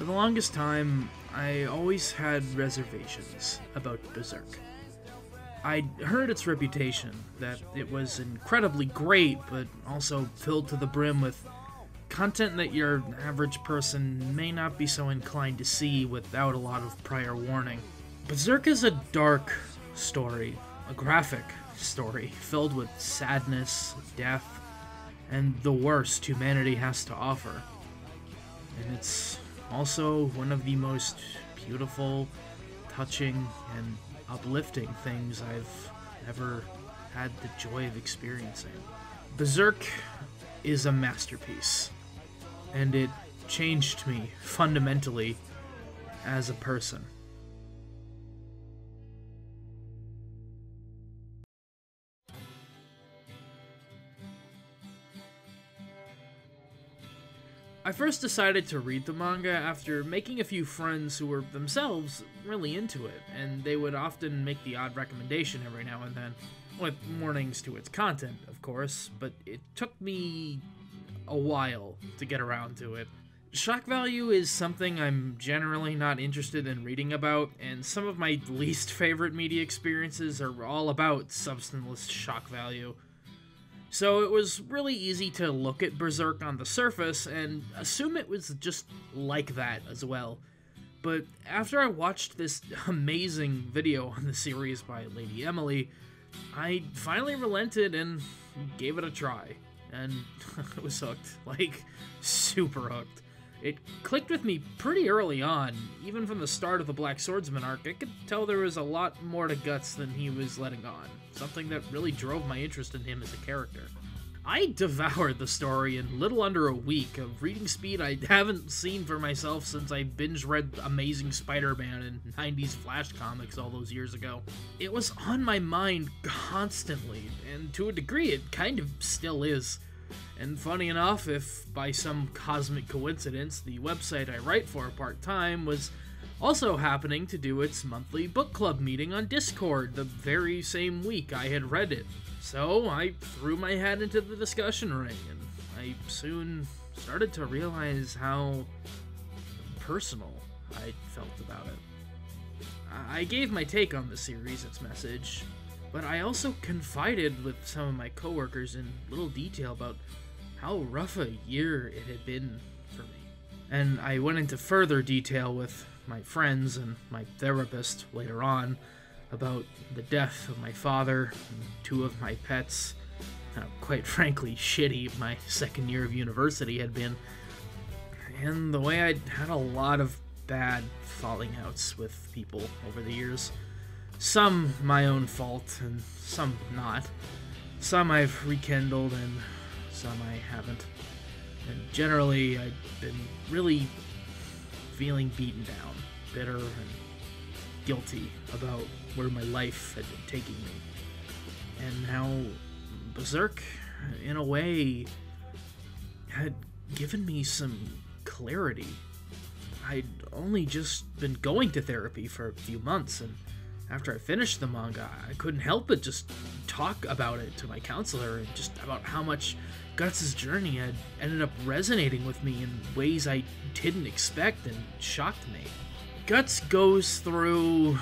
the longest time, I always had reservations about Berserk. I'd heard its reputation, that it was incredibly great, but also filled to the brim with content that your average person may not be so inclined to see without a lot of prior warning. Berserk is a dark story, a graphic story, filled with sadness, death, and the worst humanity has to offer. And it's also one of the most beautiful, touching, and uplifting things I've ever had the joy of experiencing. Berserk is a masterpiece, and it changed me fundamentally as a person. I first decided to read the manga after making a few friends who were themselves really into it, and they would often make the odd recommendation every now and then, with warnings to its content, of course, but it took me a while to get around to it. Shock value is something I'm generally not interested in reading about, and some of my least favorite media experiences are all about substanceless shock value. So it was really easy to look at Berserk on the surface and assume it was just like that as well. But after I watched this amazing video on the series by Lady Emily, I finally relented and gave it a try. And I was hooked. Like, super hooked. It clicked with me pretty early on. Even from the start of the Black Swordsman arc, I could tell there was a lot more to Guts than he was letting on. Something that really drove my interest in him as a character. I devoured the story in little under a week, a reading speed I haven't seen for myself since I binge-read Amazing Spider-Man and 90s Flash comics all those years ago. It was on my mind constantly, and to a degree it kind of still is. And funny enough, if by some cosmic coincidence the website I write for part-time was also happening to do its monthly book club meeting on Discord the very same week I had read it. So I threw my hat into the discussion ring, and I soon started to realize how personal I felt about it. I gave my take on the series, its message, but I also confided with some of my coworkers in little detail about how rough a year it had been for me. And I went into further detail with my friends and my therapist later on about the death of my father and two of my pets, how quite frankly shitty my second year of university had been, and the way I'd had a lot of bad falling outs with people over the years. Some my own fault, and some not. Some I've rekindled, and some I haven't. And generally, I'd been really feeling beaten down, bitter, and guilty about where my life had been taking me. And how Berserk, in a way, had given me some clarity. I'd only just been going to therapy for a few months, and after I finished the manga, I couldn't help but just talk about it to my counselor, and just about how much Guts' journey had ended up resonating with me in ways I didn't expect and shocked me. Guts goes through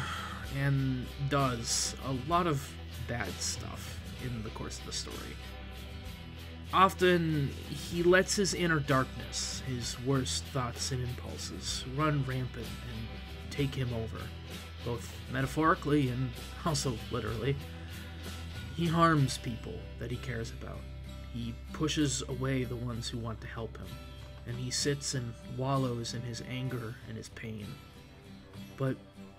and does a lot of bad stuff in the course of the story. Often, he lets his inner darkness, his worst thoughts and impulses, run rampant and take him over, both metaphorically and also literally. He harms people that he cares about. He pushes away the ones who want to help him, and he sits and wallows in his anger and his pain. But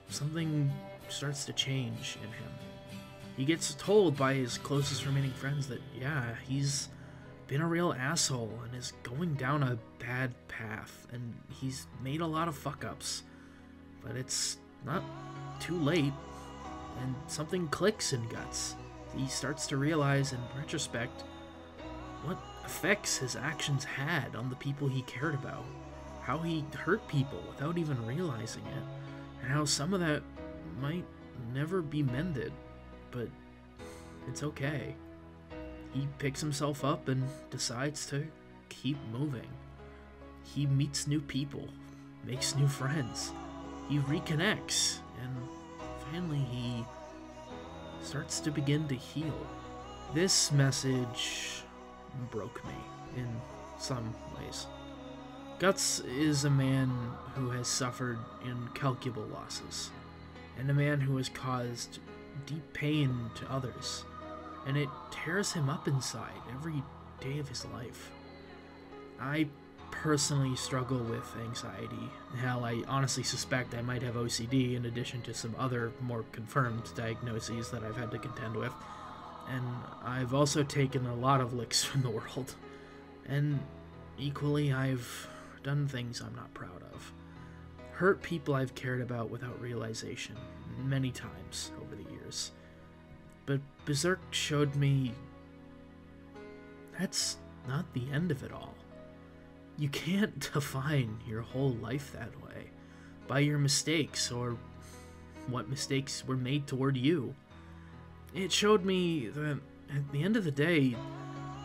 something starts to change in him. He gets told by his closest remaining friends that, yeah, he's been a real asshole and is going down a bad path, and he's made a lot of fuck-ups. But it's not too late, and something clicks in Guts. He starts to realize, in retrospect, what effects his actions had on the people he cared about, how he hurt people without even realizing it, and how some of that might never be mended, but it's okay. He picks himself up and decides to keep moving. He meets new people, makes new friends. He reconnects, and finally he starts to begin to heal. This message broke me in some ways. Guts is a man who has suffered incalculable losses, and a man who has caused deep pain to others, and it tears him up inside every day of his life. I personally struggle with anxiety. Hell, I honestly suspect I might have OCD in addition to some other more confirmed diagnoses that I've had to contend with, and I've also taken a lot of licks from the world, and equally I've done things I'm not proud of. Hurt people I've cared about without realization, many times over the years. But Berserk showed me that's not the end of it all. You can't define your whole life that way, by your mistakes or what mistakes were made toward you. It showed me that at the end of the day,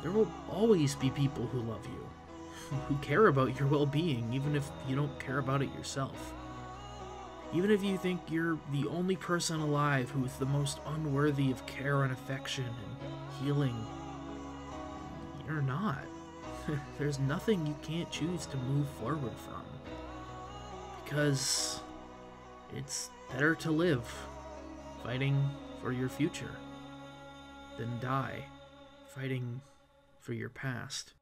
there will always be people who love you, who care about your well-being, even if you don't care about it yourself. Even if you think you're the only person alive who is the most unworthy of care and affection and healing, you're not. There's nothing you can't choose to move forward from. Because it's better to live fighting for your future than die fighting for your past.